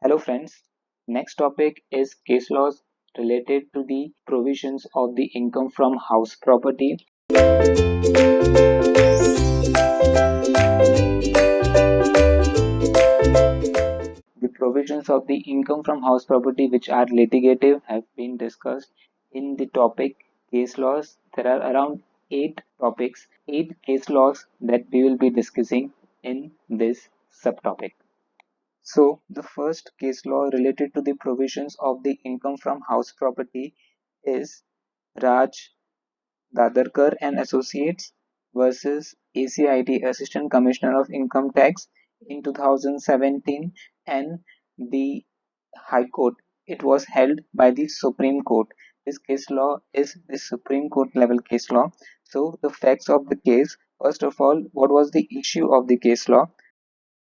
Hello friends, next topic is case laws related to the provisions of the income from house property. The provisions of the income from house property which are litigative have been discussed in the topic case laws. There are around 8 topics, 8 case laws that we will be discussing in this subtopic. So, the first case law related to the provisions of the income from house property is Raj Dadarkar and Associates versus ACIT Assistant Commissioner of Income Tax in 2017, and the High Court. It was held by the Supreme Court. This case law is the Supreme Court level case law. So the facts of the case. First of all, what was the issue of the case law?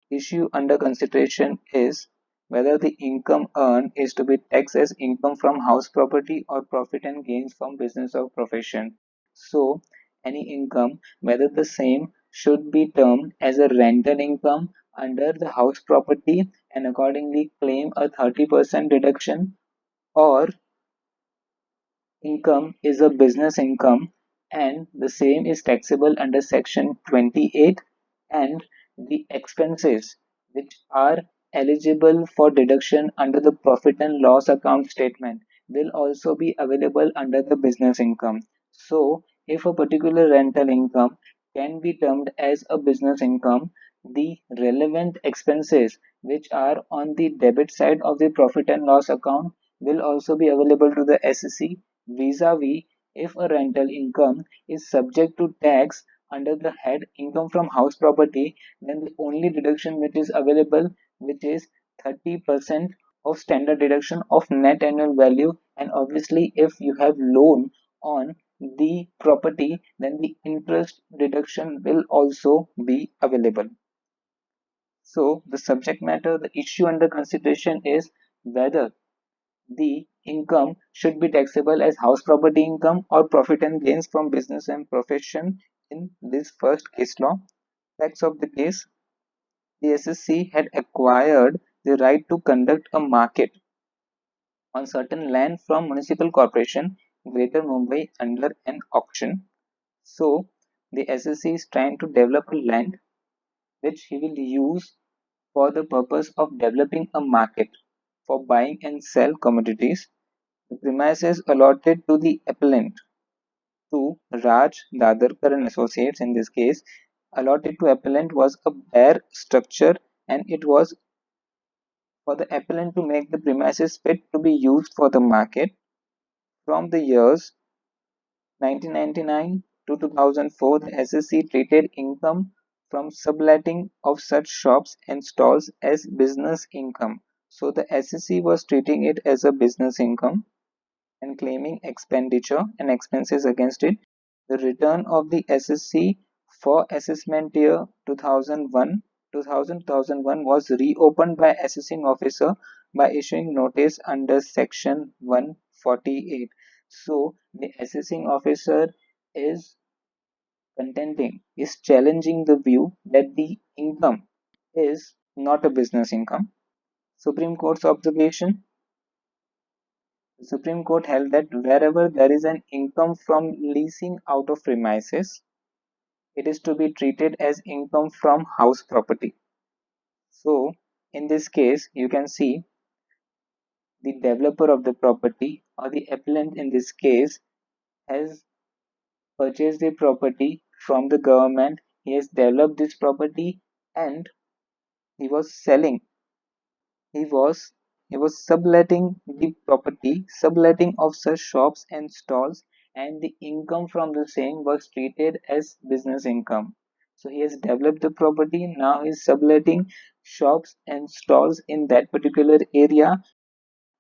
Issue under consideration is whether the income earned is to be taxed as income from house property or profit and gains from business or profession. So, any income, whether the same, should be termed as a rental income under the house property and accordingly claim a 30% deduction, or income is a business income and the same is taxable under section 28, and the expenses which are eligible for deduction under the profit and loss account statement will also be available under the business income. So if a particular rental income can be termed as a business income, the relevant expenses which are on the debit side of the profit and loss account will also be available to the SEC. Vis-a-vis, if a rental income is subject to tax under the head income from house property, then the only deduction which is available, which is 30% of standard deduction of net annual value. And obviously, if you have loan on the property, then the interest deduction will also be available. So the subject matter, the issue under consideration is whether the income should be taxable as house property income or profit and gains from business and profession in this first case law. Facts of the case: the SSC had acquired the right to conduct a market on certain land from Municipal Corporation Greater Mumbai under an auction. So the SSC is trying to develop a land which he will use for the purpose of developing a market for buying and sell commodities. The premises allotted to the appellant, to Raj Dadarkar and Associates in this case, allotted to appellant was a bare structure, and it was for the appellant to make the premises fit to be used for the market. From the years 1999 to 2004, the SSC treated income from subletting of such shops and stalls as business income. So the SSC was treating it as a business income and claiming expenditure and expenses against it. The return of the SSC for assessment year 2001 was reopened by assessing officer by issuing notice under section 148. So the assessing officer is is challenging the view that the income is not a business income. Supreme Court's observation: the Supreme Court held that wherever there is an income from leasing out of premises, it is to be treated as income from house property. So, in this case, you can see the developer of the property, or the appellant in this case, has purchased the property from the government. He has developed this property and he was selling. He was he was subletting the property, subletting of such shops and stalls, and the income from the same was treated as business income. So he has developed the property, now he is subletting shops and stalls in that particular area,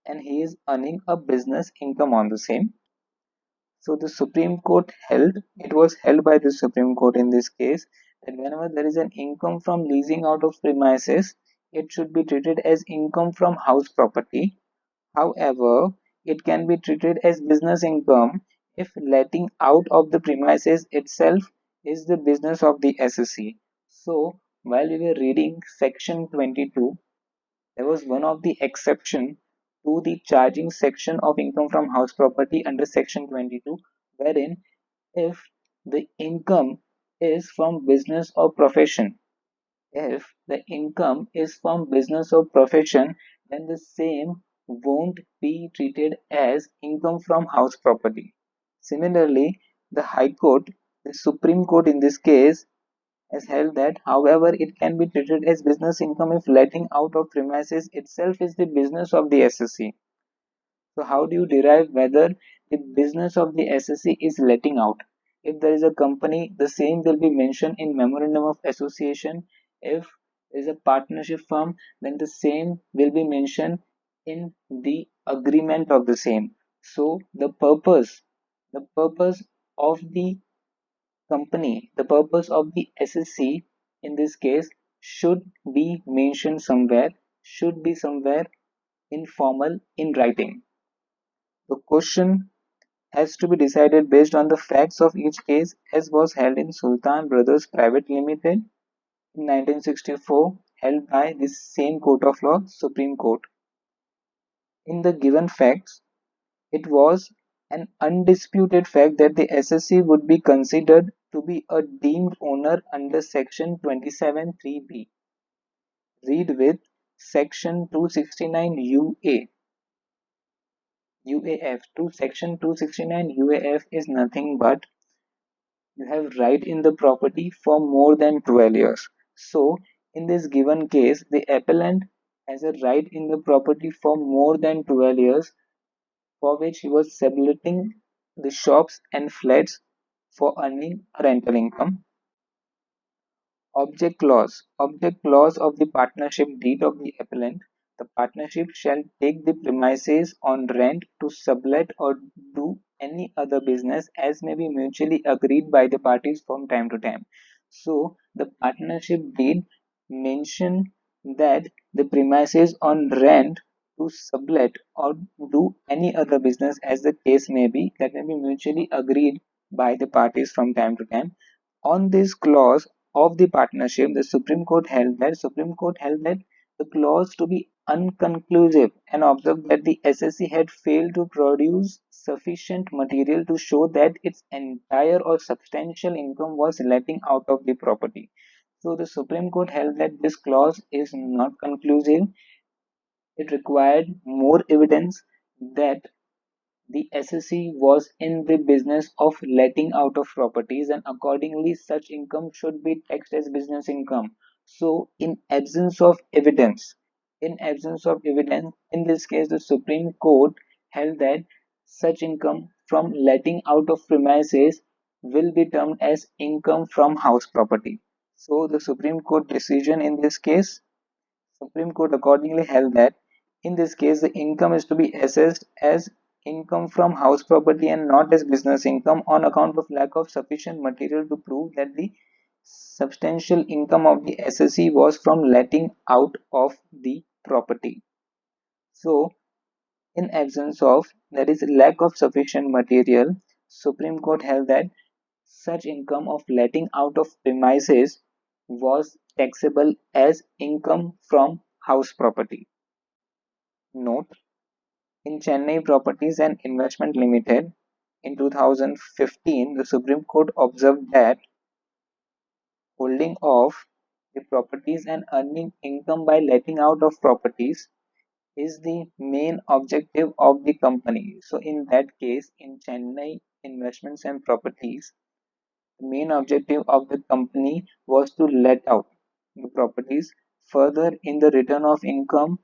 and he is earning a business income on the same. So the Supreme Court held, it was held by the Supreme Court in this case, that whenever there is an income from leasing out of premises, it should be treated as income from house property. However, it can be treated as business income if letting out of the premises itself is the business of the SSC. So while we were reading section 22, There was one of the exception to the charging section of income from house property under section 22, wherein if the income is from business or profession, if the income is from business or profession, then the same won't be treated as income from house property. Similarly, the High Court, the Supreme Court in this case, has held that, however, it can be treated as business income if letting out of premises itself is the business of the SSC. So how do you derive whether the business of the SSC is letting out? If there is a company, the same will be mentioned in memorandum of association. If there is a partnership firm, then the same will be mentioned in the agreement of the same. So the purpose of the company, the purpose of the SSC in this case should be mentioned somewhere, should be somewhere informal in writing. The question has to be decided based on the facts of each case, as was held in Sultan Brothers Private Limited in 1964, held by this same court of law, Supreme Court. In the given facts, it was an undisputed fact that the SSC would be considered to be a deemed owner under Section 27(3)(b). Read with Section 269 UAF. To Section 269 UAF is nothing but you have right in the property for more than 12 years. So, in this given case, the appellant has a right in the property for more than 12 years, for which he was subletting the shops and flats for earning a rental income. Object clause of the partnership deed of the appellant. The partnership shall take the premises on rent to sublet or do any other business as may be mutually agreed by the parties from time to time. So the partnership deed mention that the premises on rent to sublet or do any other business as the case may be, that may be mutually agreed by the parties from time to time. On this clause of the partnership, the Supreme Court held that the clause to be unconclusive and observed that the SSC had failed to produce sufficient material to show that its entire or substantial income was letting out of the property. So the Supreme Court held that this clause is not conclusive. It required more evidence that the SSC was in the business of letting out of properties, and accordingly such income should be taxed as business income. So in absence of evidence, in this case the Supreme Court held that such income from letting out of premises will be termed as income from house property. So the Supreme Court decision in this case, Supreme Court accordingly held that in this case the income is to be assessed as income from house property and not as business income on account of lack of sufficient material to prove that the substantial income of the SSC was from letting out of the property. So in absence of, there is lack of sufficient material, Supreme Court held that such income of letting out of premises was taxable as income from house property. Note: in Chennai Properties and Investment Limited in 2015, the Supreme Court observed that holding of the properties and earning income by letting out of properties is the main objective of the company. So in that case, in Chennai Investments and Properties, the main objective of the company was to let out the properties. Further, in the return of income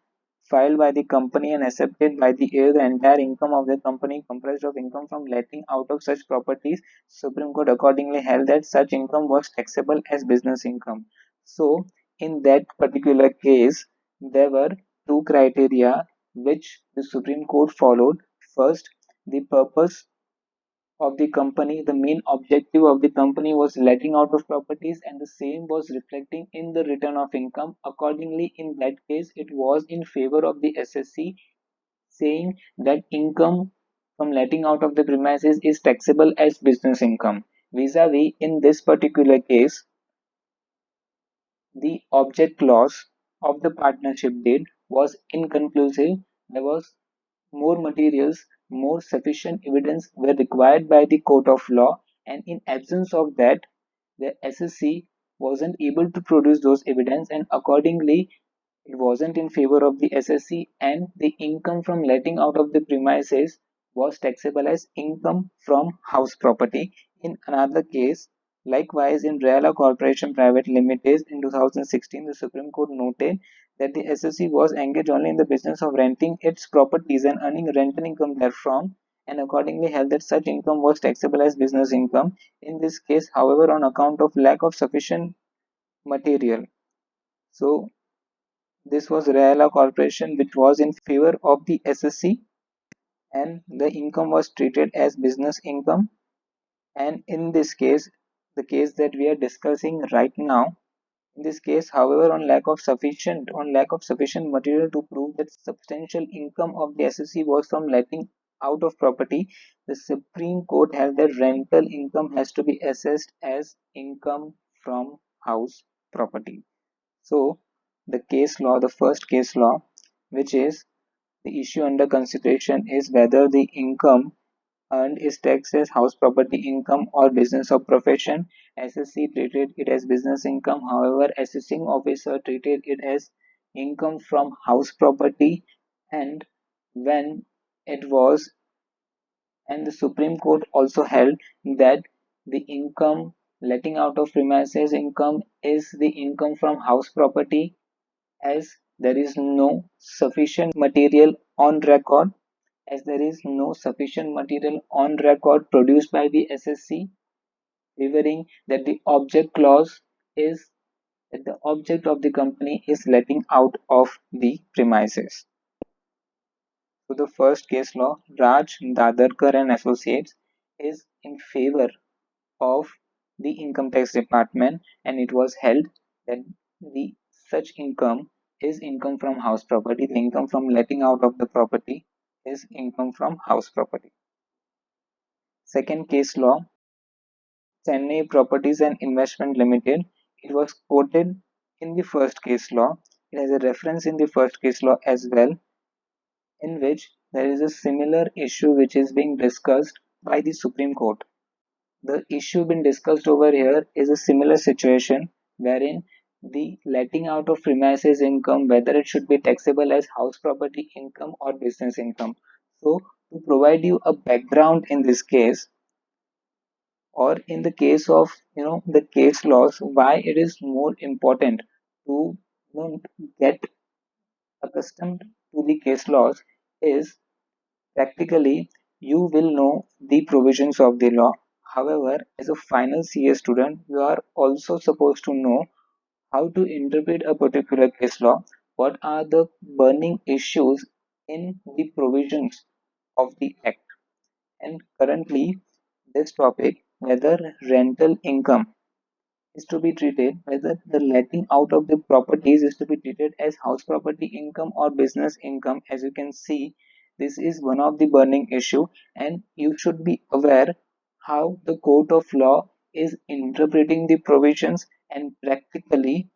filed by the company and accepted by the heir, the entire income of the company comprised of income from letting out of such properties. Supreme Court accordingly held that such income was taxable as business income. So, in that particular case, there were two criteria which the Supreme Court followed. First, the purpose of the company, the main objective of the company was letting out of properties, and the same was reflecting in the return of income. Accordingly, in that case, it was in favor of the SSC, saying that income from letting out of the premises is taxable as business income. Vis-a-vis, in this particular case, the object clause of the partnership deed was inconclusive. There was more materials, more sufficient evidence were required by the court of law, and in absence of that, the SSC wasn't able to produce those evidence, and accordingly, it wasn't in favor of the SSC, and the income from letting out of the premises was taxable as income from house property. In another case, likewise in Reala Corporation Private Limited in 2016, the Supreme Court noted that the SSC was engaged only in the business of renting its properties and earning rental income therefrom, and accordingly held that such income was taxable as business income. In this case, however, on account of lack of sufficient material. So this was Reala Corporation, which was in favor of the SSC, and the income was treated as business income. And in this case, the case that we are discussing right now, in this case, however, on lack of sufficient material to prove that substantial income of the SSC was from letting out of property, the Supreme Court held that rental income has to be assessed as income from house property. So, the first case law, which is the issue under consideration, is whether the income earned is taxed as house property income or business or profession. SSC treated it as business income, however, assessing officer treated it as income from house property, and when it was, and the Supreme Court also held that the income letting out of premises income is the income from house property, as there is no sufficient material on record, produced by the SSC, favoring that the object clause is that the object of the company is letting out of the premises. So the first case law, Raj Dadarkar and Associates, is in favor of the income tax department, and it was held that the such income is income from house property. The income from letting out of the property is income from house property. Second case law, Chennai Properties and Investment Limited. It was quoted in the first case law. It has a reference in the first case law as well, in which there is a similar issue which is being discussed by the Supreme Court. The issue being discussed over here is a similar situation wherein the letting out of premises income, whether it should be taxable as house property income or business income. So, to provide you a background in this case, or in the case of the case laws, why it is more important to get accustomed to the case laws is practically you will know the provisions of the law. However, as a final CA student, you are also supposed to know how to interpret a particular case law, what are the burning issues in the provisions of the act. And currently, this topic, whether rental income is to be treated, whether the letting out of the properties is to be treated as house property income or business income. As you can see, this is one of the burning issue, and you should be aware how the court of law is interpreting the provisions, and practically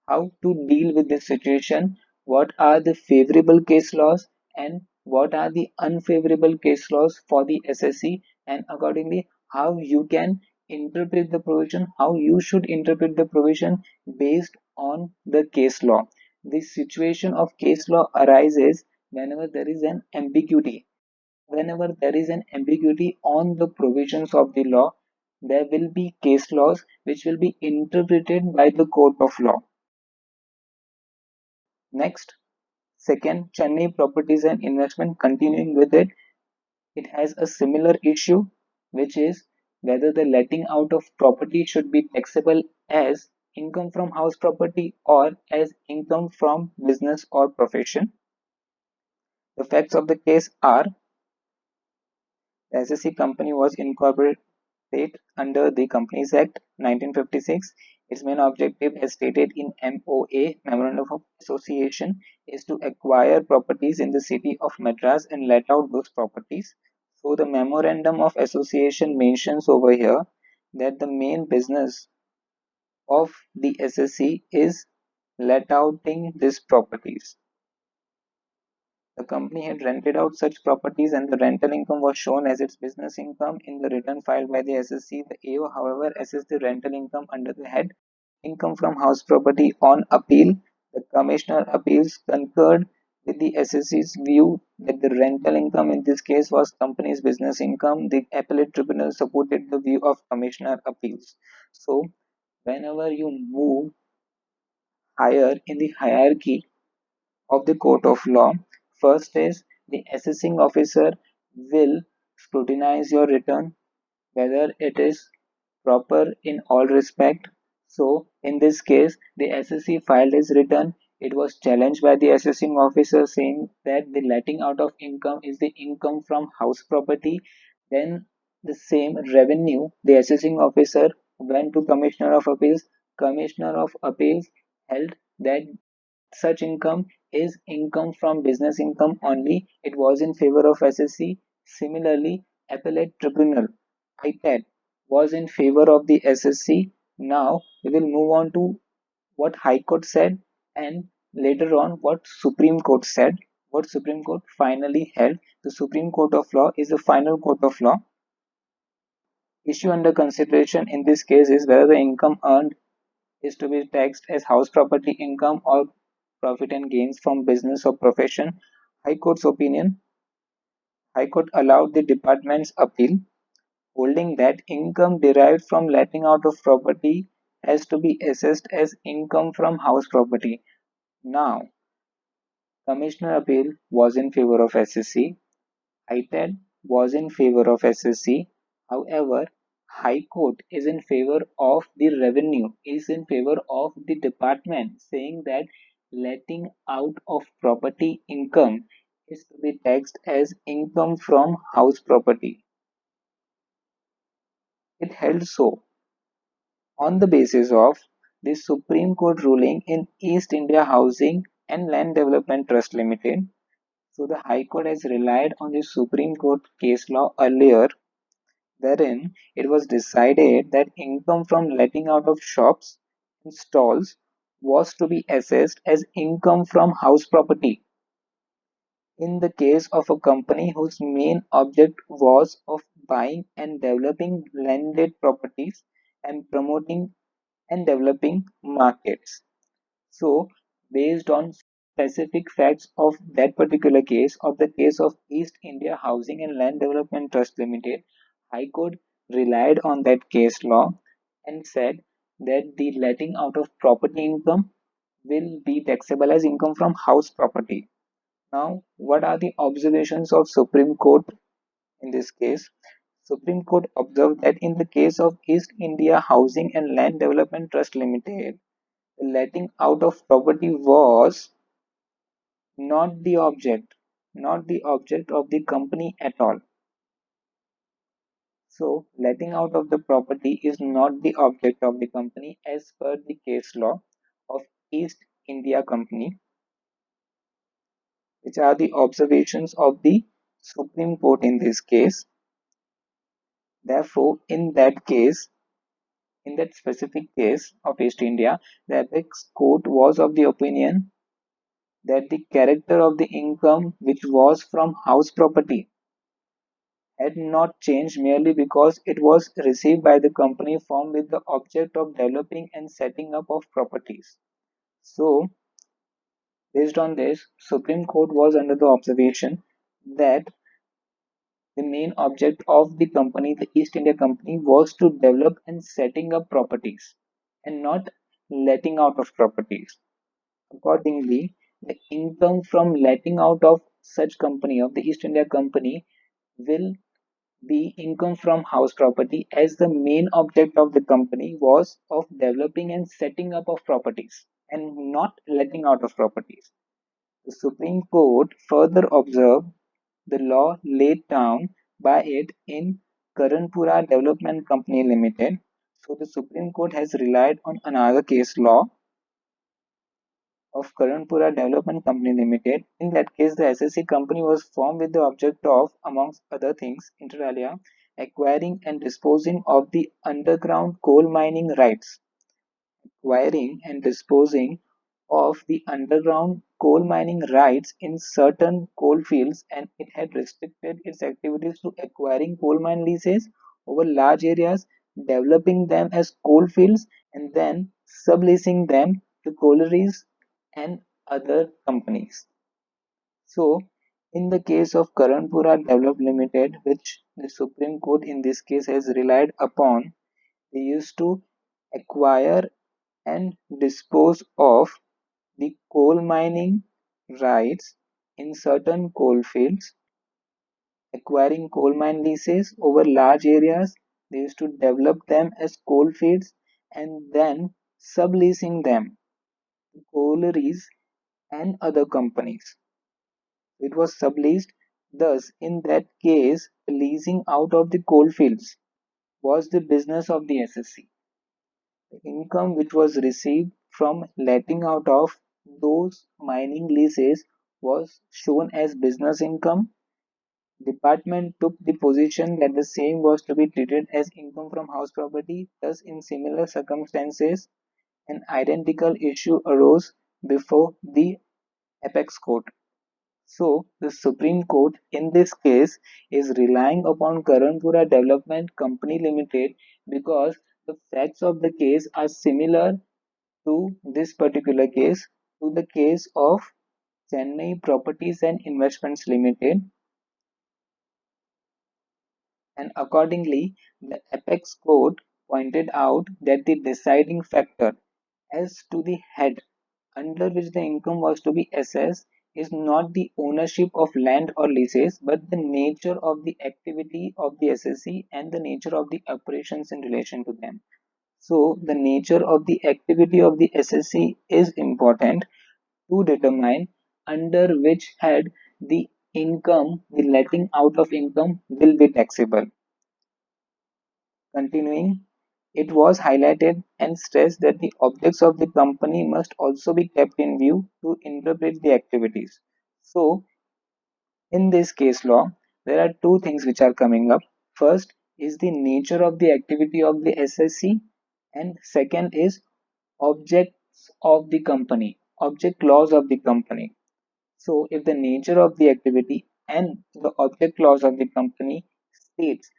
how to deal with this situation, what are the favorable case laws and what are the unfavorable case laws for the SSC, and accordingly how you can interpret the provision, how you should interpret the provision based on the case law. The situation of case law arises whenever there is an ambiguity. Whenever there is an ambiguity on the provisions of the law, there will be case laws which will be interpreted by the court of law. Next, second, Chennai Properties and Investment, continuing with it, it has a similar issue, which is whether the letting out of property should be taxable as income from house property or as income from business or profession. The facts of the case are the SSC company was incorporated under the Companies Act 1956. Its main objective, as stated in MOA, Memorandum of Association, is to acquire properties in the city of Madras and let out those properties. So the Memorandum of Association mentions over here that the main business of the SSC is let outing these properties. The company had rented out such properties and the rental income was shown as its business income in the return filed by the SSC. The AO, however, assessed the rental income under the head Income from House Property on appeal. The Commissioner Appeals concurred with the SSC's view that the rental income in this case was company's business income. The appellate tribunal supported the view of Commissioner Appeals. So, whenever you move higher in the hierarchy of the court of law, first is the assessing officer will scrutinize your return whether it is proper in all respect. So in this case, the SSC filed his return. It was challenged by the assessing officer saying that the letting out of income is the income from house property. Then the same revenue, the assessing officer went to Commissioner of Appeals. Commissioner of Appeals held that such income is income from business income only. It was in favor of SSC. Similarly, Appellate Tribunal IPAT was in favor of the SSC. Now we will move on to what High Court said and later on what Supreme Court said. What Supreme Court finally held. The Supreme Court of Law is the final court of law. Issue under consideration in this case is whether the income earned is to be taxed as house property income or profit and gains from business or profession. High Court's opinion. High Court allowed the department's appeal, holding that income derived from letting out of property has to be assessed as income from house property. Now, Commissioner Appeal was in favor of SSC, ITED was in favor of SSC. However, High Court is in favor of the revenue, is in favor of the department, saying that letting out of property income is to be taxed as income from house property. It held so on the basis of the Supreme Court ruling in East India Housing and Land Development Trust Limited. So the High Court has relied on the Supreme Court case law earlier, wherein it was decided that income from letting out of shops and stalls was to be assessed as income from house property in the case of a company whose main object was of buying and developing landed properties and promoting and developing markets. So, based on specific facts of that particular case, of the case of East India Housing and Land Development Trust Limited, High Court relied on that case law and said that the letting out of property income will be taxable as income from house property. Now, what are the observations of Supreme Court in this case? Supreme Court observed that in the case of East India Housing and Land Development Trust Limited, the letting out of property was not the object, not the object of the company at all. So, letting out of the property is not the object of the company as per the case law of East India Company, which are the observations of the Supreme Court in this case. Therefore, in that specific case of East India, the apex court was of the opinion that the character of the income which was from house property had not changed merely because it was received by the company formed with the object of developing and setting up of properties. So, based on this, Supreme Court was under the observation that the main object of the company, the East India Company, was to develop and setting up properties and not letting out of properties. Accordingly, the income from letting out of such company of the East India Company will be income from house property as the main object of the company was of developing and setting up of properties and not letting out of properties. The Supreme Court further observed the law laid down by it in Karanpura Development Company Limited. So the Supreme Court has relied on another case law of Karanpura Development Company Limited. In that case, the SSC company was formed with the object of, amongst other things, inter alia, acquiring and disposing of the underground coal mining rights. Acquiring and disposing of the underground coal mining rights in certain coal fields, and it had restricted its activities to acquiring coal mine leases over large areas, developing them as coal fields, and then subleasing them to collieries and other companies. So, in the case of Karanpura Develop Limited, which the Supreme Court in this case has relied upon, they used to acquire and dispose of the coal mining rights in certain coal fields, acquiring coal mine leases over large areas. They used to develop them as coal fields and then subleasing them to collieries and other companies. It was subleased. Thus, in that case, the leasing out of the coal fields was the business of the SSC. The income which was received from letting out of those mining leases was shown as business income. Department took the position that the same was to be treated as income from house property. Thus, in similar circumstances, an identical issue arose before the apex court. So, the Supreme Court in this case is relying upon Karanpura Development Company Limited because the facts of the case are similar to this particular case, to the case of Chennai Properties and Investments Limited, and accordingly, the apex court pointed out that the deciding factor as to the head under which the income was to be assessed is not the ownership of land or leases but the nature of the activity of the SSC and the nature of the operations in relation to them. So, the nature of the activity of the SSC is important to determine under which head the income, the letting out of income will be taxable. Continuing, it was highlighted and stressed that the objects of the company must also be kept in view to interpret the activities. So, in this case law, there are two things which are coming up. First is the nature of the activity of the SSC, and second is objects of the company, object clause of the company. So, if the nature of the activity and the object clause of the company states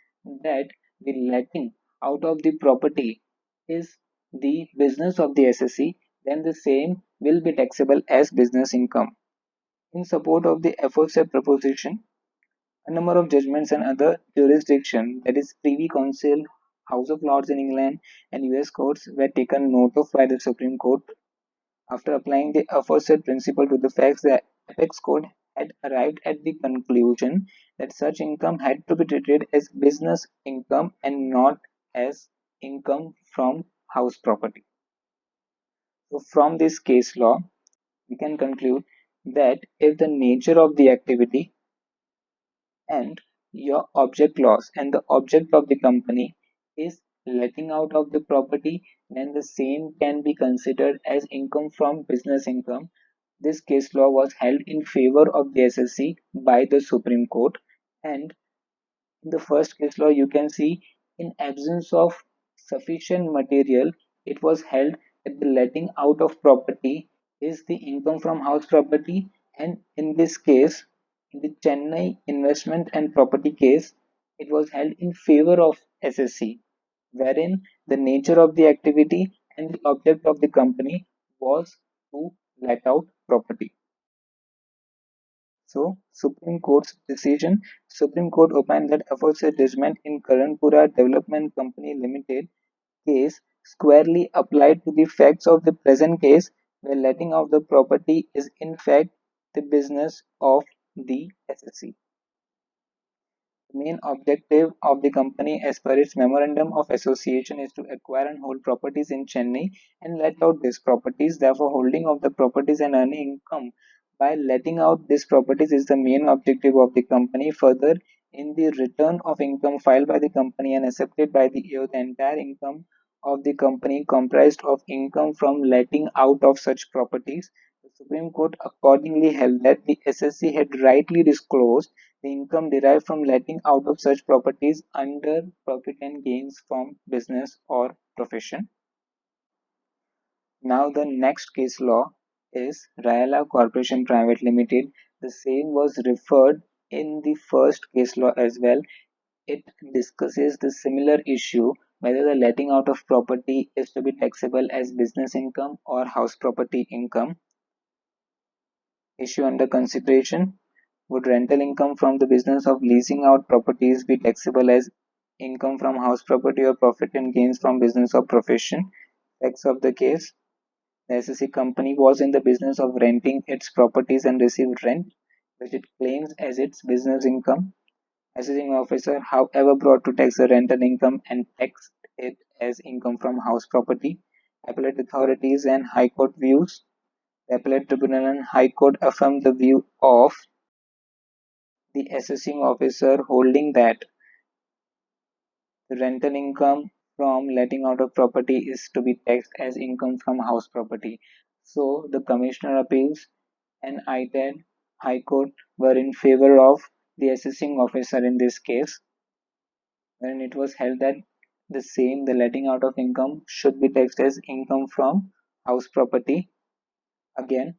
that the letting out of the property is the business of the SSC, then the same will be taxable as business income. In support of the aforesaid proposition, a number of judgments and other jurisdiction, that is Privy Council, House of Lords in England, and US courts were taken note of by the Supreme Court. After applying the aforesaid principle to the facts, the apex court had arrived at the conclusion that such income had to be treated as business income and not as income from house property. So, from this case law, we can conclude that if the nature of the activity and your object clause and the object of the company is letting out of the property, then the same can be considered as income from business income. This case law was held in favor of the SSC by the Supreme Court, and in the first case law, you can see in absence of sufficient material, it was held that the letting out of property is the income from house property, and in this case, in the Chennai investment and property case, it was held in favor of SSC, wherein the nature of the activity and the object of the company was to let out property. So, Supreme Court's decision. Supreme Court opined that aforesaid judgment in Karanpura Development Company Limited case squarely applied to the facts of the present case, where letting out the property is in fact the business of the SSC. The main objective of the company, as per its memorandum of association, is to acquire and hold properties in Chennai and let out these properties. Therefore, holding of the properties and earning income by letting out these properties is the main objective of the company. Further, in the return of income filed by the company and accepted by the AO, the entire income of the company comprised of income from letting out of such properties. The Supreme Court accordingly held that the SSC had rightly disclosed the income derived from letting out of such properties under profit and gains from business or profession. Now, the next case law. is Rayala Corporation Private Limited. The same was referred in the first case law as well. It discusses the similar issue whether the letting out of property is to be taxable as business income or house property income. Issue under consideration: would rental income from the business of leasing out properties be taxable as income from house property or profit and gains from business of profession? Facts of the case: the SSC company was in the business of renting its properties and received rent, which it claims as its business income. Assessing officer, however, brought to tax the rental income and taxed it as income from house property. Appellate authorities and High Court views. The Appellate Tribunal and High Court affirmed the view of the assessing officer, holding that the rental income from letting out of property is to be taxed as income from house property. So the Commissioner Appeals and ITAD High Court were in favor of the assessing officer in this case, wherein it was held that the letting out of income should be taxed as income from house property. Again,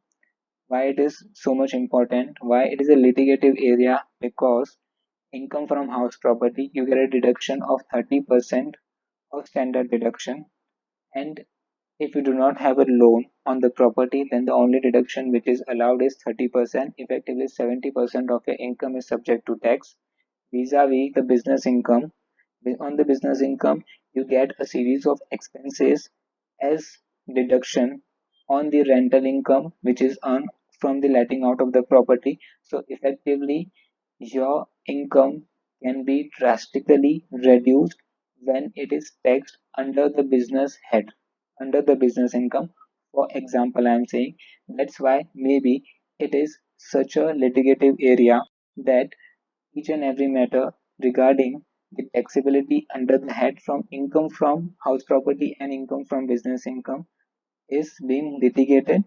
why it is so much important, why it is a litigative area: because income from house property, you get a deduction of 30% of standard deduction, and if you do not have a loan on the property, then the only deduction which is allowed is 30%. Effectively 70% of your income is subject to tax. Vis-a-vis the business income, on the business income you get a series of expenses as deduction on the rental income which is earned from the letting out of the property. So effectively your income can be drastically reduced when it is taxed under the business head, under the business income. For example, I am saying that's why maybe it is such a litigative area that each and every matter regarding the taxability under the head from income from house property and income from business income is being litigated,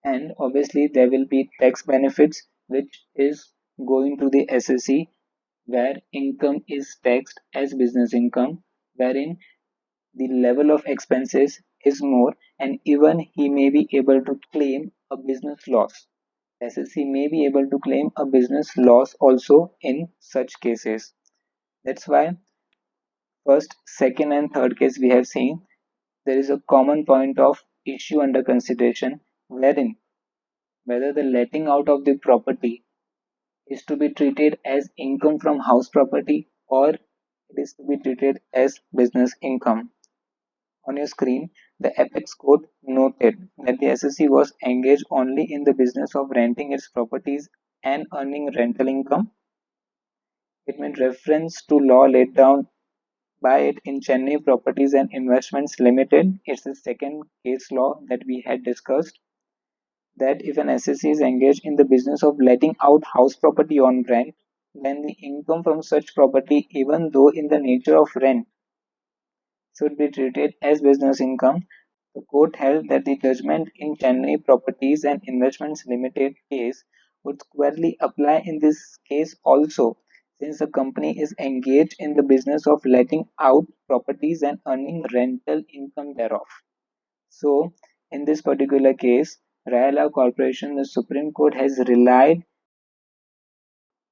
and obviously there will be tax benefits which is going to the SSE, where income is taxed as business income, wherein the level of expenses is more, and even he may be able to claim a business loss. SSC may be able to claim a business loss also in such cases. That's why first, second, and third case we have seen there is a common point of issue under consideration, wherein whether the letting out of the property is to be treated as income from house property or it is to be treated as business income. On your screen, the Apex Court noted that the SSC was engaged only in the business of renting its properties and earning rental income. It made reference to law laid down by it in Chennai Properties and Investments Limited. It's the second case law that we had discussed, that if an SSC is engaged in the business of letting out house property on rent, then the income from such property, even though in the nature of rent, should be treated as business income. The court held that the judgment in Chennai Properties and Investments Limited case would squarely apply in this case also, since the company is engaged in the business of letting out properties and earning rental income thereof. So, in this particular case, Rayala Corporation, the Supreme Court has relied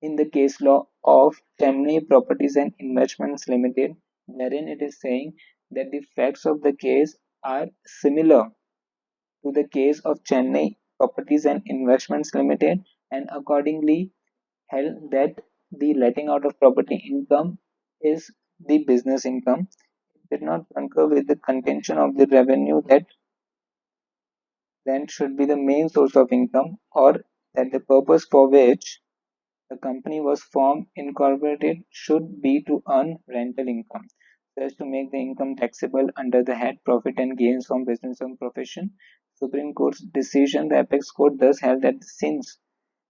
in the case law of Chennai Properties and Investments Limited, wherein it is saying that the facts of the case are similar to the case of Chennai Properties and Investments Limited, and accordingly held that the letting out of property income is the business income. It did not concur with the contention of the revenue that rent should be the main source of income, or that the purpose for which the company was formed incorporated should be to earn rental income, so as to make the income taxable under the head profit and gains from business and profession. Supreme Court's decision, the Apex Court thus held that since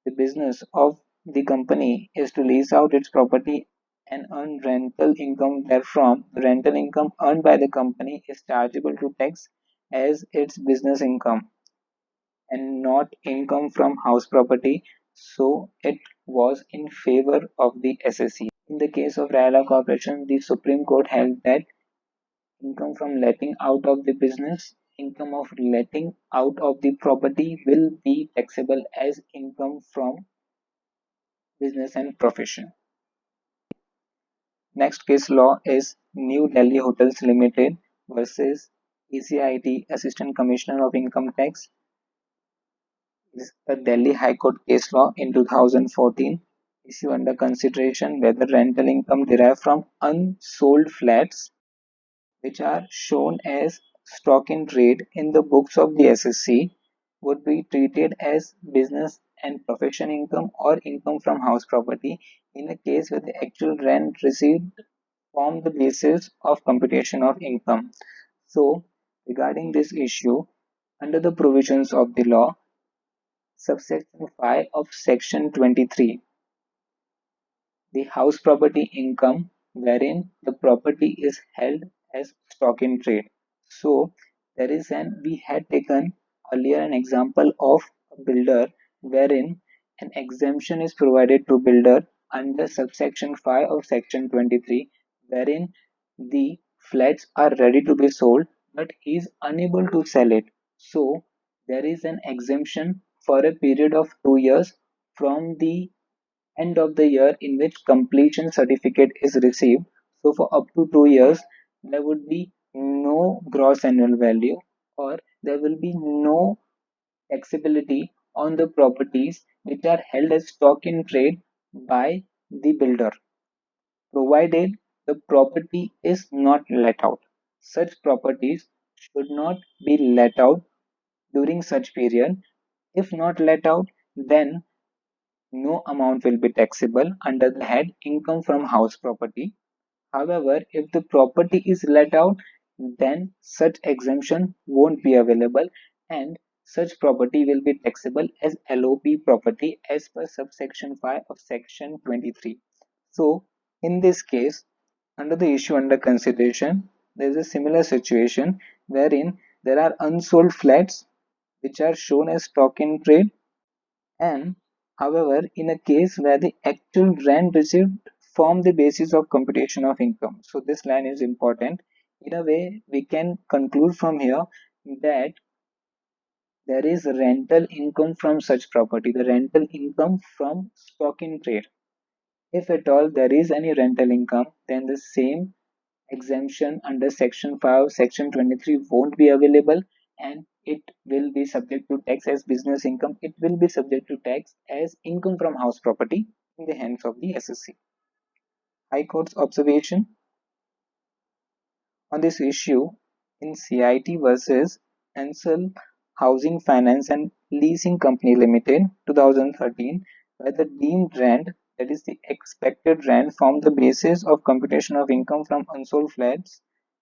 the business of the company is to lease out its property and earn rental income therefrom, the rental income earned by the company is chargeable to tax as its business income and not income from house property, so it was in favor of the SSE. In the case of Rayala Corporation, the Supreme Court held that income from letting out of the business income of letting out of the property will be taxable as income from business and profession. Next case law is New Delhi Hotels Limited versus ACIT Assistant Commissioner of Income Tax. This is a Delhi High Court case law in 2014. Issue under consideration whether rental income derived from unsold flats which are shown as stock in trade in the books of the SSC would be treated as business and profession income or income from house property in a case where the actual rent received form the basis of computation of income. So, regarding this issue, under the provisions of the law, subsection 5 of section 23, the house property income wherein the property is held as stock in trade. So, we had taken earlier an example of a builder wherein an exemption is provided to builder under subsection 5 of section 23 wherein the flats are ready to be sold but he is unable to sell it. So, there is an exemption for a period of 2 years from the end of the year in which completion certificate is received. So for up to 2 years, there would be no gross annual value or there will be no taxability on the properties which are held as stock in trade by the builder, provided the property is not let out. Such properties should not be let out during such period. If not let out, then no amount will be taxable under the head income from house property. However, if the property is let out, then such exemption won't be available and such property will be taxable as LOP property as per subsection 5 of section 23. So, in this case, under the issue under consideration, there is a similar situation wherein there are unsold flats which are shown as stock in trade and however, in a case where the actual rent received form the basis of computation of income. So this line is important. In a way, we can conclude from here that there is rental income from such property, the rental income from stock in trade. If at all there is any rental income, then the same exemption under section 5 section 23 won't be available and it will be subject to tax as business income. It will be subject to tax as income from house property in the hands of the SSC. High Court's observation on this issue in CIT versus Ansel Housing Finance and Leasing Company Limited 2013, where the deemed rent, that is the expected rent, formed the basis of computation of income from unsold flats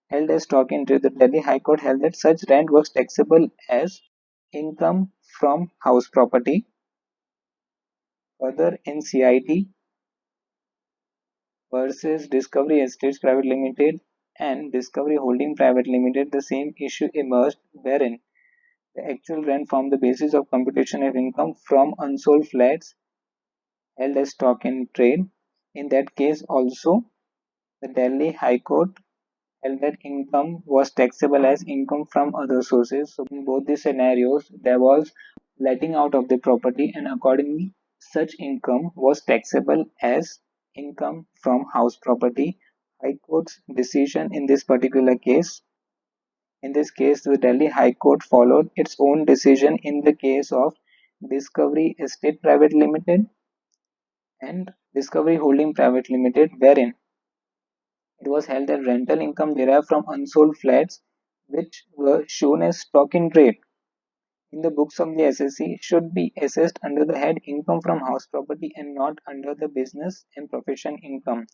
held as stock in trade. The Delhi High Court held that such rent was taxable as income from house property. Further, in CIT versus Discovery Estates Private Limited and Discovery Holding Private Limited, the same issue emerged wherein the actual rent formed the basis of computation of income from unsold flats held as stock in trade. In that case also, the Delhi High Court held that income was taxable as income from other sources. So in both the scenarios, there was letting out of the property and accordingly such income was taxable as income from house property. High Court's decision in this particular case. In this case, the Delhi High Court followed its own decision in the case of Discovery Estate Private Limited and Discovery Holding Private Limited, wherein it was held that rental income derived from unsold flats which were shown as stock in trade in the books of the SSC should be assessed under the head income from house property and not under the business and profession income.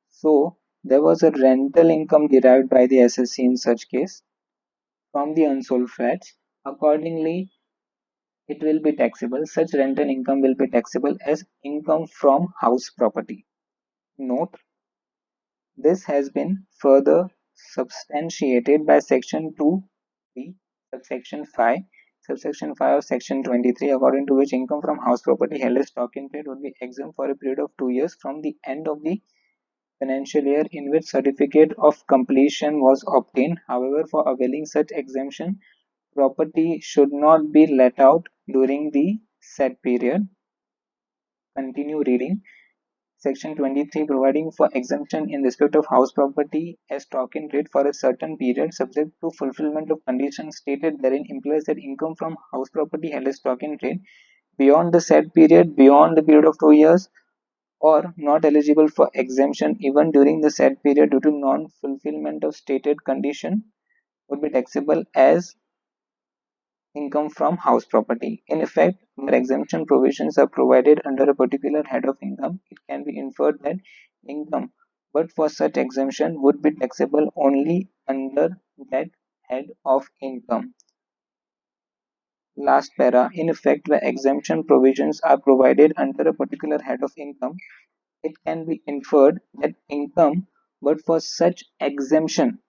So there was a rental income derived by the SSC in such case from the unsold flats. Accordingly, it will be taxable. Such rental income will be taxable as income from house property. Note, this has been further substantiated by section 2b, subsection 5, subsection 5 of section 23, according to which income from house property held as stock in trade would be exempt for a period of 2 years from the end of the financial year in which certificate of completion was obtained. However, for availing such exemption, property should not be let out during the said period. Continue reading. Section 23 providing for exemption in respect of house property as stock in trade for a certain period subject to fulfillment of conditions stated therein implies that income from house property held as stock in trade beyond the said period, beyond the period of 2 years, or not eligible for exemption even during the said period due to non-fulfillment of stated condition would be taxable as income from house property. In effect, where exemption provisions are provided under a particular head of income, it can be inferred that income, but for such exemption, would be taxable only under that head of income. Last para, in effect, where exemption provisions are provided under a particular head of income, it can be inferred that income, but for such exemption,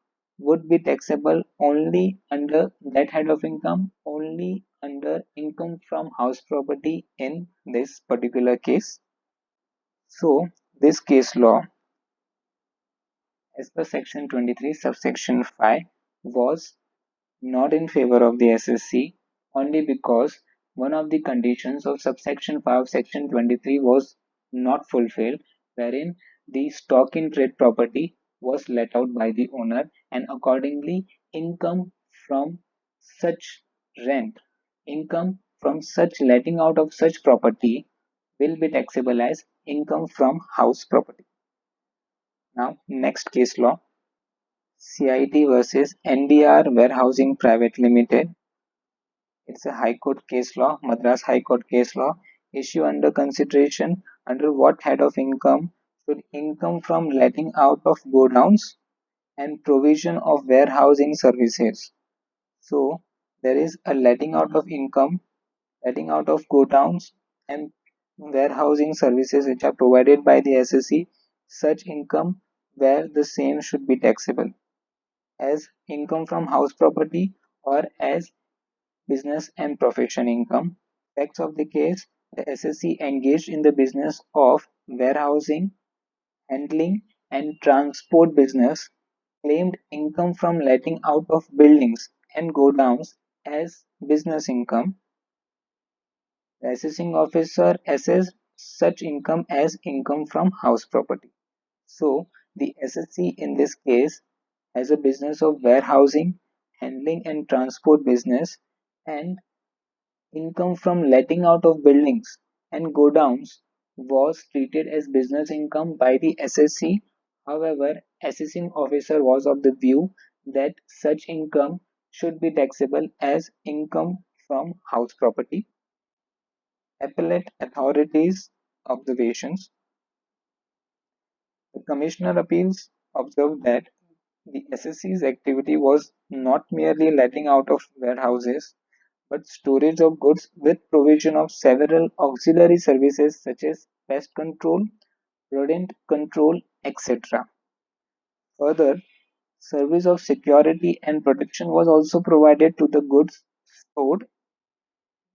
would be taxable only under that head of income, only under income from house property in this particular case. So, this case law, as per section 23, subsection 5, was not in favor of the SSC only because one of the conditions of subsection 5 of section 23 was not fulfilled, wherein the stock in trade property was let out by the owner, and accordingly income from such rent, income from such letting out of such property will be taxable as income from house property. Now next case law, CIT versus NDR Warehousing Private Limited. It's a High Court case law, Madras High Court case law. Issue under consideration: under what head of income should income from letting out of godowns and provision of warehousing services? So there is a letting out of income, letting out of godowns and warehousing services which are provided by the SSC. Such income where the same should be taxable as income from house property or as business and profession income. Facts of the case: the SSC engaged in the business of warehousing, handling, and transport business, claimed income from letting out of buildings and godowns as business income. The assessing officer assessed such income as income from house property. So, the SSC in this case has a business of warehousing, handling, and transport business, and income from letting out of buildings and godowns was treated as business income by the SSC. However, assessing officer was of the view that such income should be taxable as income from house property. Appellate authorities observations. The Commissioner Appeals observed that the SSC's activity was not merely letting out of warehouses but storage of goods with provision of several auxiliary services such as pest control, rodent control, etc. Further, service of security and protection was also provided to the goods stored.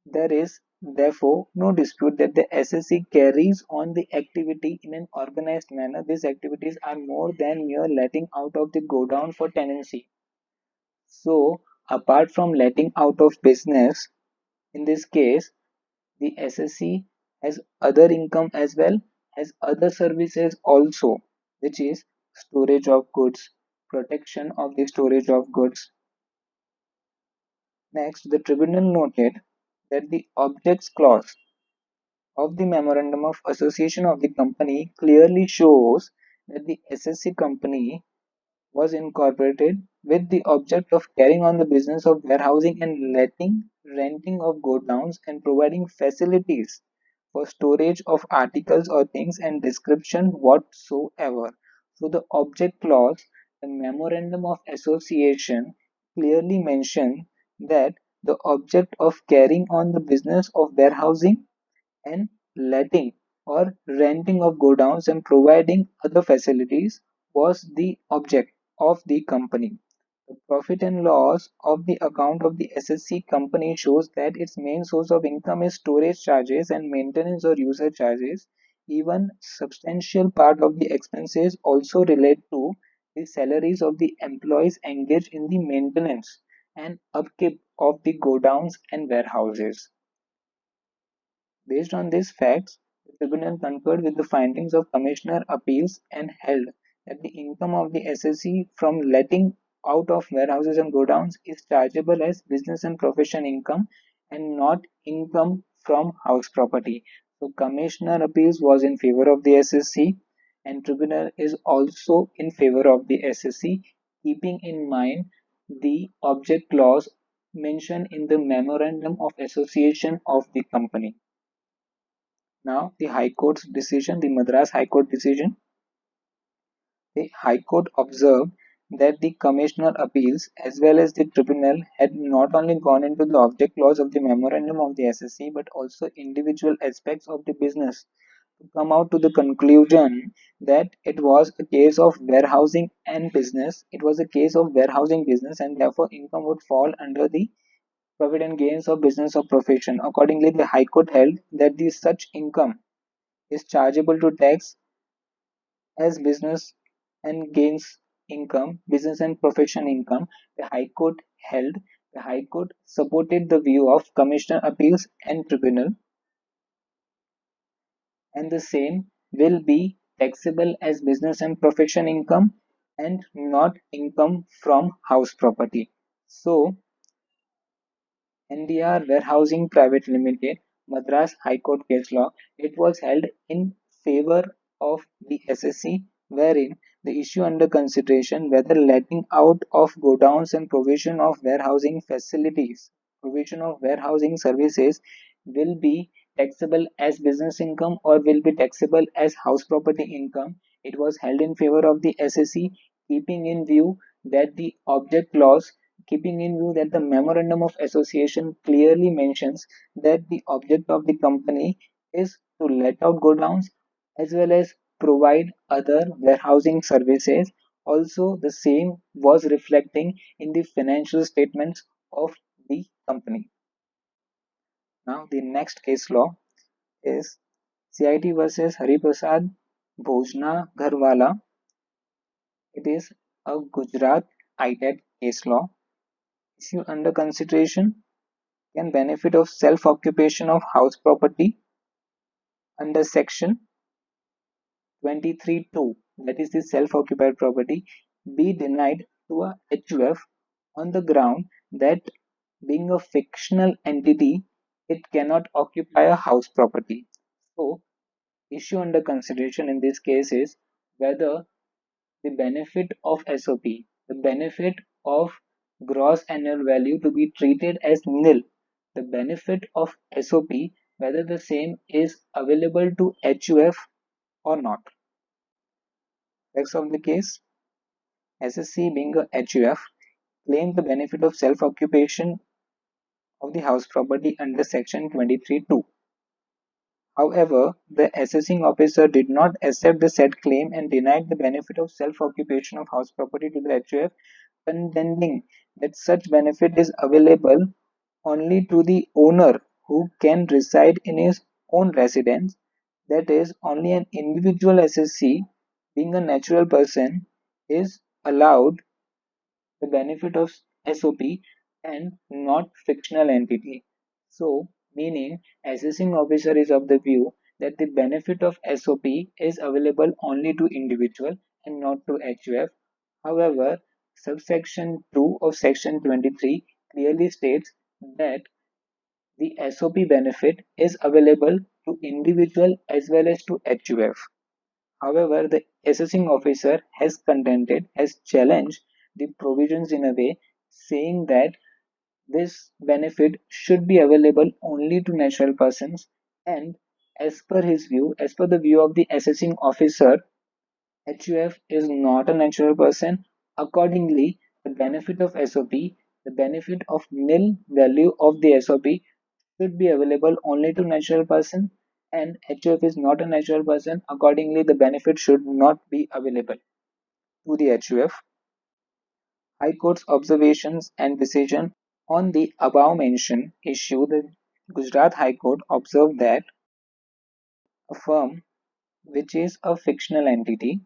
There is therefore no dispute that the SSC carries on the activity in an organized manner. These activities are more than mere letting out of the godown for tenancy. So, apart from letting out of business, in this case, the SSC has other income as well as other services also, which is storage of goods, protection of the storage of goods. Next, the tribunal noted that the objects clause of the memorandum of association of the company clearly shows that the SSC company was incorporated with the object of carrying on the business of warehousing and letting, renting of godowns and providing facilities for storage of articles or things and description whatsoever. So the object clause, the memorandum of association clearly mention that the object of carrying on the business of warehousing and letting or renting of godowns and providing other facilities was the object of the company. The profit and loss of the account of the SSC company shows that its main source of income is storage charges and maintenance or user charges. Even substantial part of the expenses also relate to the salaries of the employees engaged in the maintenance and upkeep of the godowns and warehouses. Based on these facts, the tribunal concurred with the findings of Commissioner Appeals and held that the income of the SSC from letting out of warehouses and godowns is chargeable as business and profession income and not income from house property. So Commissioner Appeals was in favor of the SSC and tribunal is also in favor of the SSC, keeping in mind the object clause mentioned in the memorandum of association of the company. Now, the High Court's decision, the Madras High Court decision, the High Court observed that the Commissioner Appeals as well as the tribunal had not only gone into the object clause of the memorandum of the SSC but also individual aspects of the business to come out to the conclusion that it was a case of warehousing and business. It was a case of warehousing business and therefore income would fall under the profit and gains of business or profession. Accordingly, the High Court held that the such income is chargeable to tax as business and gains income, business and profession income. The High Court held, the High Court supported the view of Commissioner Appeals and Tribunal, and the same will be taxable as business and profession income and not income from house property. So, NDR Warehousing Private Limited, Madras High Court case law, it was held in favor of the SSC, wherein the issue under consideration whether letting out of godowns and provision of warehousing services will be taxable as business income or will be taxable as house property income. It was held in favor of the SSC, keeping in view that the object clause keeping in view that the memorandum of association clearly mentions that the object of the company is to let out godowns as well as provide other warehousing services. Also, the same was reflecting in the financial statements of the company. Now, the next case law is CIT versus Hariprasad Bhojna Gharwala. It is a Gujarat ITAT case law. Issue under consideration can benefit of self-occupation of house property under section 23(2), that is the self-occupied property, be denied to a HUF on the ground that being a fictional entity, it cannot occupy a house property. So, issue under consideration in this case is whether the benefit of SOP, the benefit of gross annual value to be treated as nil, the benefit of SOP, whether the same is available to HUF or not. Facts of the case: SSC being a HUF claimed the benefit of self-occupation of the house property under section 23(2). However, the assessing officer did not accept the said claim and denied the benefit of self-occupation of house property to the HUF, contending that such benefit is available only to the owner who can reside in his own residence, that is, only an individual SSC, being a natural person, is allowed the benefit of SOP and not fictional entity. So, meaning assessing officer is of the view that the benefit of SOP is available only to individual and not to HUF. However, subsection 2 of section 23 clearly states that the SOP benefit is available to individual as well as to HUF. However, the assessing officer has challenged the provisions in a way saying that this benefit should be available only to natural persons, and as per his view, as per the view of the assessing officer, HUF is not a natural person. Accordingly, the benefit of SOP, the benefit of nil value of the SOP should be available only to natural person, and HUF is not a natural person. Accordingly, the benefit should not be available to the HUF. High Court's observations and decision on the above mentioned issue, the Gujarat High Court observed that a firm which is a fictional entity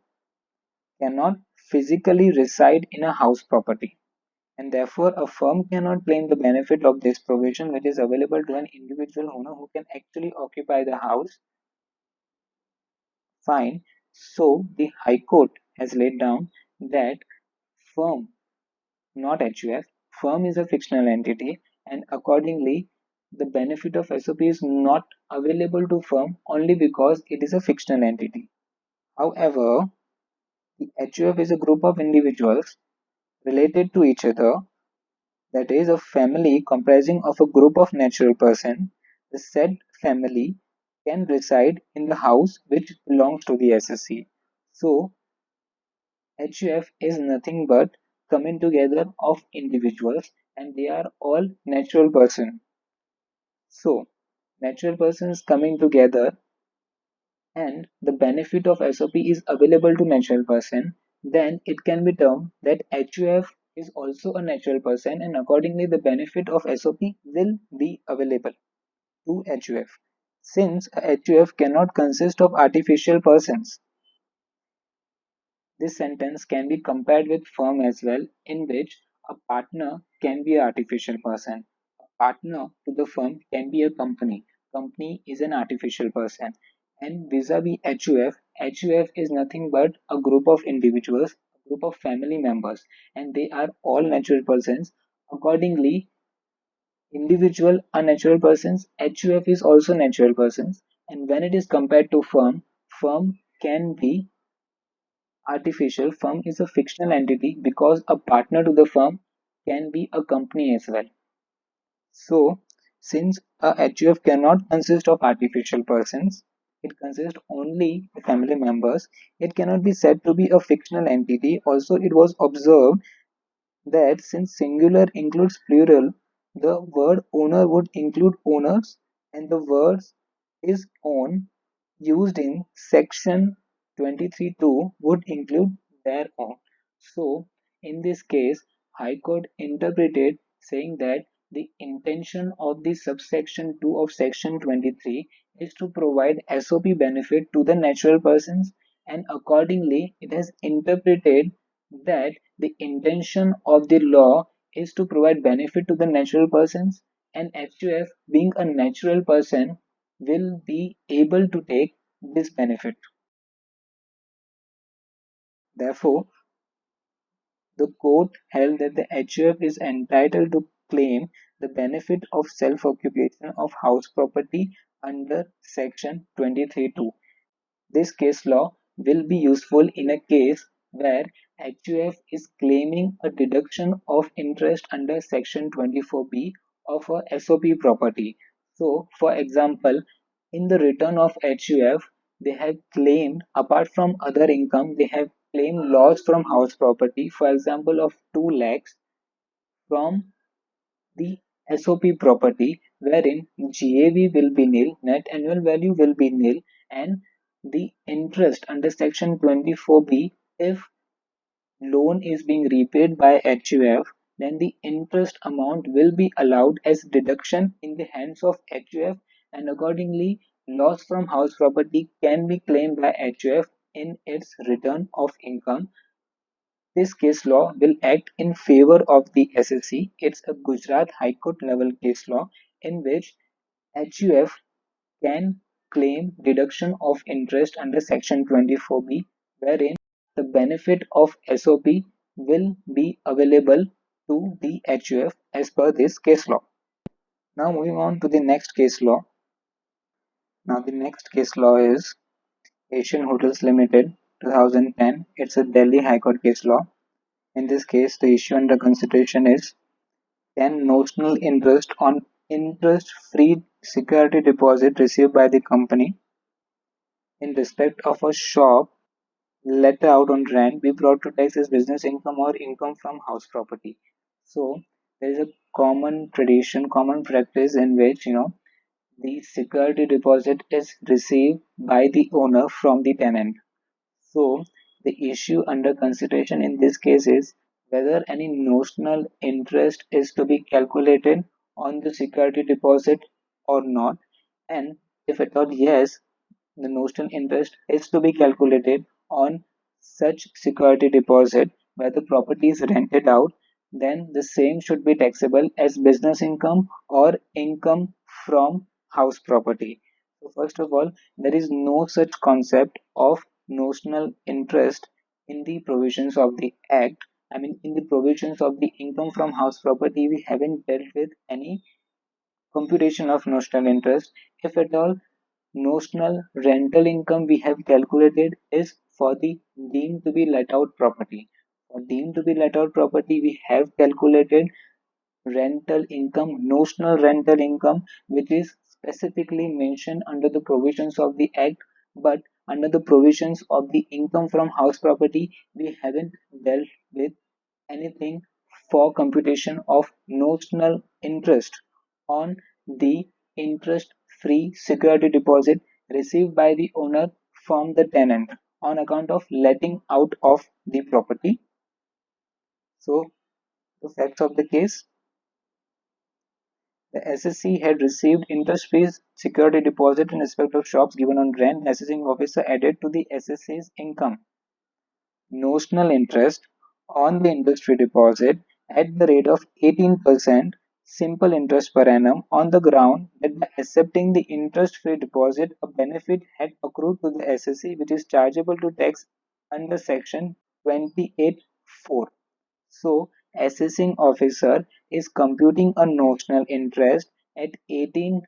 cannot physically reside in a house property, and therefore a firm cannot claim the benefit of this provision which is available to an individual owner who can actually occupy the house. Fine. So the High Court has laid down that firm, not HUF, firm is a fictional entity, and accordingly the benefit of SOP is not available to firm only because it is a fictional entity. However, the HUF is a group of individuals related to each other, that is a family comprising of a group of natural person. The said family can reside in the house which belongs to the SSC. So HUF is nothing but coming together of individuals, and they are all natural person. So natural persons coming together and the benefit of SOP is available to natural person, then it can be termed that HUF is also a natural person, and accordingly the benefit of SOP will be available to HUF. Since a HUF cannot consist of artificial persons, this sentence can be compared with firm as well, in which a partner can be an artificial person. A partner to the firm can be a company. Company is an artificial person. And vis-a-vis HUF, HUF is nothing but a group of individuals, a group of family members, and they are all natural persons. Accordingly, individual are natural persons, HUF is also natural persons, and when it is compared to firm, firm can be artificial. Firm is a fictional entity because a partner to the firm can be a company as well. So, since a HUF cannot consist of artificial persons, it consists only of family members, it cannot be said to be a fictional entity. Also, it was observed that since singular includes plural, the word owner would include owners, and the words is own used in section 23(2) would include their own. So, in this case, High Court interpreted saying that the intention of the subsection 2 of section 23 is to provide SOP benefit to the natural persons, and accordingly it has interpreted that the intention of the law is to provide benefit to the natural persons, and HUF being a natural person will be able to take this benefit. Therefore, the court held that the HUF is entitled to claim the benefit of self-occupation of house property under section 23(2). This case law will be useful in a case where HUF is claiming a deduction of interest under section 24(b) of a SOP property. So, for example, in the return of HUF, they have claimed, apart from other income, they have claimed loss from house property, for example, of 2 lakhs from the SOP property, wherein GAV will be nil, net annual value will be nil, and the interest under section 24(b), if loan is being repaid by HUF, then the interest amount will be allowed as deduction in the hands of HUF, and accordingly loss from house property can be claimed by HUF in its return of income. This case law will act in favor of the SSC. It's a Gujarat High Court level case law in which HUF can claim deduction of interest under section 24(b), wherein the benefit of SOP will be available to the HUF as per this case law. Now moving on to the next case law. Now the next case law is Asian Hotels Limited 2010. It's a Delhi High Court case law. In this case, the issue under consideration is, can notional interest on interest-free security deposit received by the company in respect of a shop let out on rent be brought to tax as business income or income from house property? So there is a common tradition, common practice in which the security deposit is received by the owner from the tenant. So the issue under consideration in this case is whether any notional interest is to be calculated on the security deposit or not, and if at all yes, the notional interest is to be calculated on such security deposit where the property is rented out, then the same should be taxable as business income or income from house property. So first of all, there is no such concept of notional interest in the provisions of the Act. I mean, in the provisions of the income from house property, we haven't dealt with any computation of notional interest. If at all, notional rental income we have calculated is for the deemed to be let out property. For deemed to be let out property, we have calculated rental income, notional rental income, which is specifically mentioned under the provisions of the Act, but under the provisions of the income from house property, we haven't dealt with anything for computation of notional interest on the interest free security deposit received by the owner from the tenant on account of letting out of the property. So, the facts of the case: the SSC had received interest-free security deposit in respect of shops given on rent. The assessing officer added to the SSC's income notional interest on the interest-free deposit at the rate of 18% simple interest per annum on the ground that by accepting the interest-free deposit, a benefit had accrued to the SSC which is chargeable to tax under section 28(4). So, assessing officer is computing a notional interest at 18%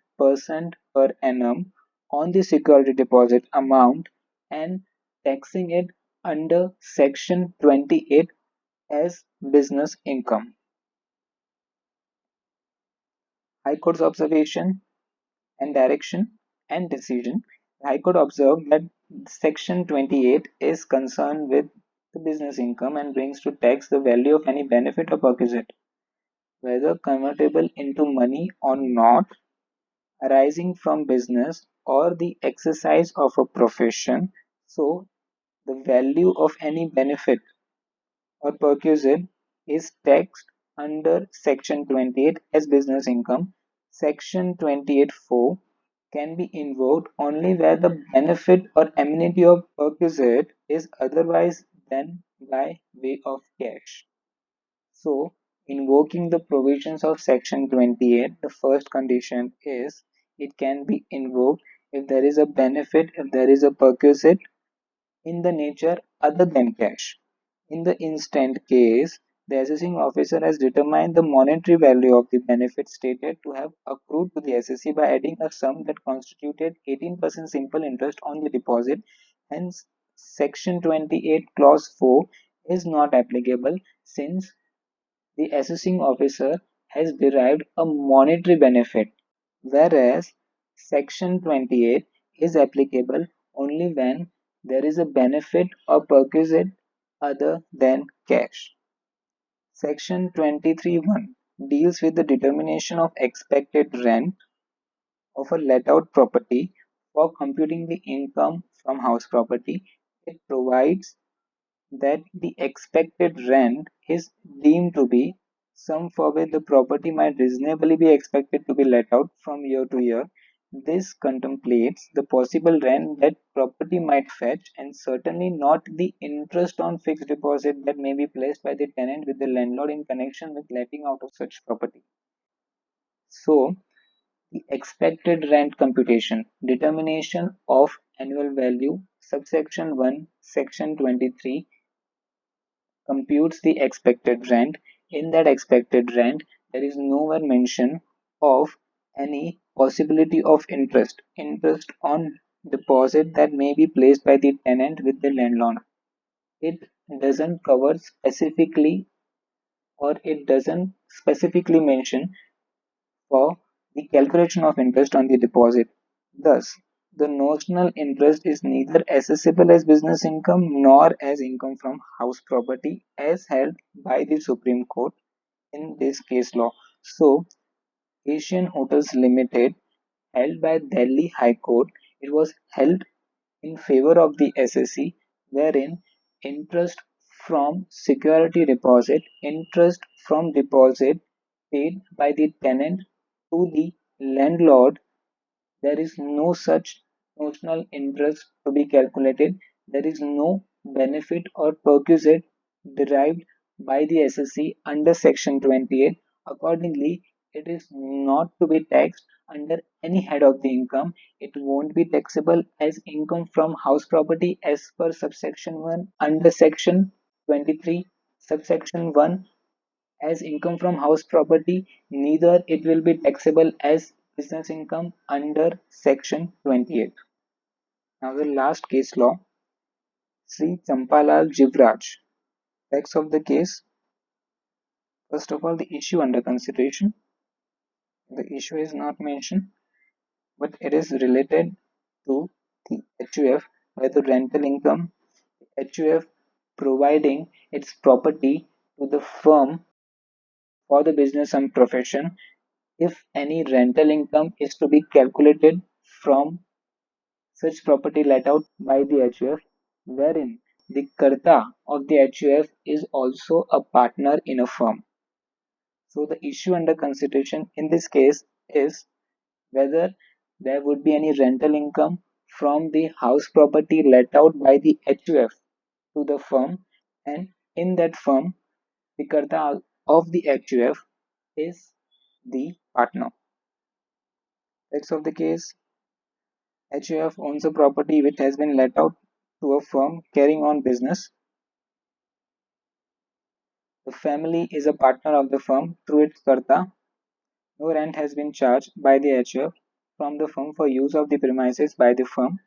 per annum on the security deposit amount and taxing it under section 28 as business income. High Court's observation and direction and decision. The High Court observed that section 28 is concerned with the business income and brings to tax the value of any benefit or perquisite, whether convertible into money or not, arising from business or the exercise of a profession. So, the value of any benefit or perquisite is taxed under Section 28 as business income. Section 28(4) can be invoked only where the benefit or amenity of perquisite is otherwise than by way of cash. So, invoking the provisions of Section 28, the first condition is it can be invoked if there is a benefit, if there is a perquisite in the nature other than cash. In the instant case, the assessing officer has determined the monetary value of the benefit stated to have accrued to the SSC by adding a sum that constituted 18% simple interest on the deposit. Hence, Section 28 Clause 4 is not applicable since the assessing officer has derived a monetary benefit, whereas Section 28 is applicable only when there is a benefit or perquisite other than cash. Section 23(1) deals with the determination of expected rent of a let out property for computing the income from house property. It provides that the expected rent is deemed to be sum for which the property might reasonably be expected to be let out from year to year. This contemplates the possible rent that property might fetch and certainly not the interest on fixed deposit that may be placed by the tenant with the landlord in connection with letting out of such property. So, the expected rent computation, determination of annual value, subsection 1, section 23 computes the expected rent. In that expected rent, there is nowhere mention of any possibility of interest on deposit that may be placed by the tenant with the landlord. It doesn't cover specifically or it doesn't specifically mention for the calculation of interest on the deposit. Thus, the notional interest is neither assessable as business income nor as income from house property as held by the Supreme Court in this case law. So, Asian Hotels Limited, held by Delhi High Court, it was held in favor of the SSC, wherein interest from security deposit, interest from deposit paid by the tenant to the landlord, there is no such notional interest to be calculated. There is no benefit or perquisite derived by the SSC under Section 28. Accordingly, it is not to be taxed under any head of the income. It won't be taxable as income from house property as per subsection 1 under Section 23, subsection 1 as income from house property, neither it will be taxable as business income under Section 28. Now the last case law, Sri Champalal Jivraj. Facts of the case. First of all, the issue under consideration. The issue is not mentioned, but it is related to the HUF, where the rental income, HUF providing its property to the firm for the business and profession. If any rental income is to be calculated from such property let out by the HUF, wherein the Karta of the HUF is also a partner in a firm. So the issue under consideration in this case is whether there would be any rental income from the house property let out by the HUF to the firm, and in that firm the Karta of the HUF is the partner. Facts of the case: HUF owns a property which has been let out to a firm carrying on business. The family is a partner of the firm through its Karta. No rent has been charged by the HUF from the firm for use of the premises by the firm.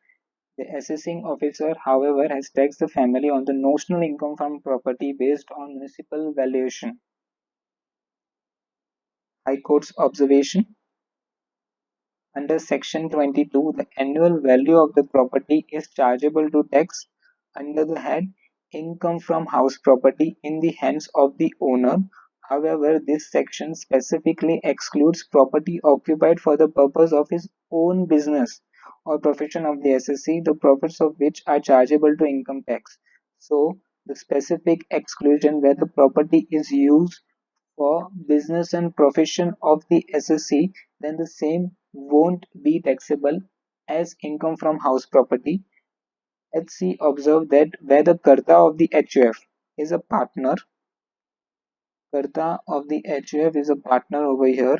The assessing officer, however, has taxed the family on the notional income from property based on municipal valuation. High Court's observation: under Section 22, the annual value of the property is chargeable to tax under the head Income from House Property in the hands of the owner. However, this section specifically excludes property occupied for the purpose of his own business or profession of the SSC, the profits of which are chargeable to income tax. So, the specific exclusion where the property is used for business and profession of the SSC, then the same won't be taxable as income from house property. HC observed that where the Karta of the HUF is a partner, Karta of the HUF is a partner over here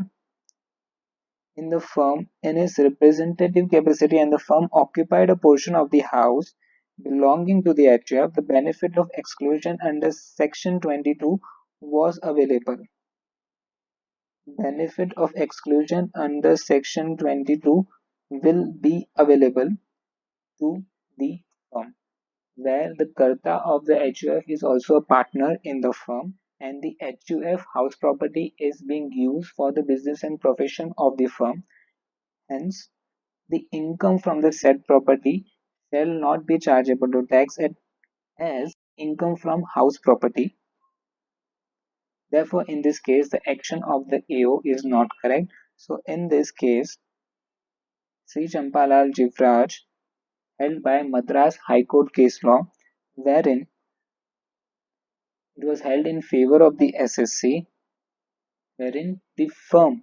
in the firm in his representative capacity, and the firm occupied a portion of the house belonging to the HUF, the benefit of exclusion under Section 22 was available. Benefit of exclusion under Section 22 will be available to the firm, where the Karta of the HUF is also a partner in the firm, and the HUF house property is being used for the business and profession of the firm. Hence, the income from the said property shall not be chargeable to tax as income from house property. Therefore, in this case, the action of the AO is not correct. So, in this case, Sri Champalal Jivraj held by Madras High Court case law, wherein it was held in favor of the SSC, wherein the firm,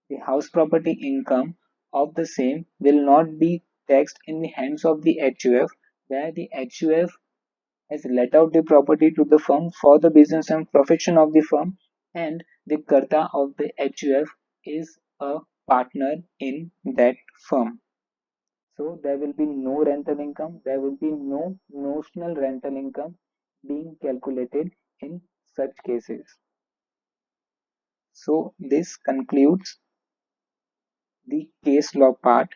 the house property income of the same will not be taxed in the hands of the HUF, where the HUF has let out the property to the firm for the business and profession of the firm, and the Karta of the HUF is a partner in that firm. So there will be no rental income, there will be no notional rental income being calculated in such cases. So this concludes the case law part.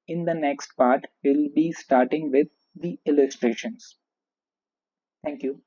In the next part, we'll be starting with the illustrations. Thank you.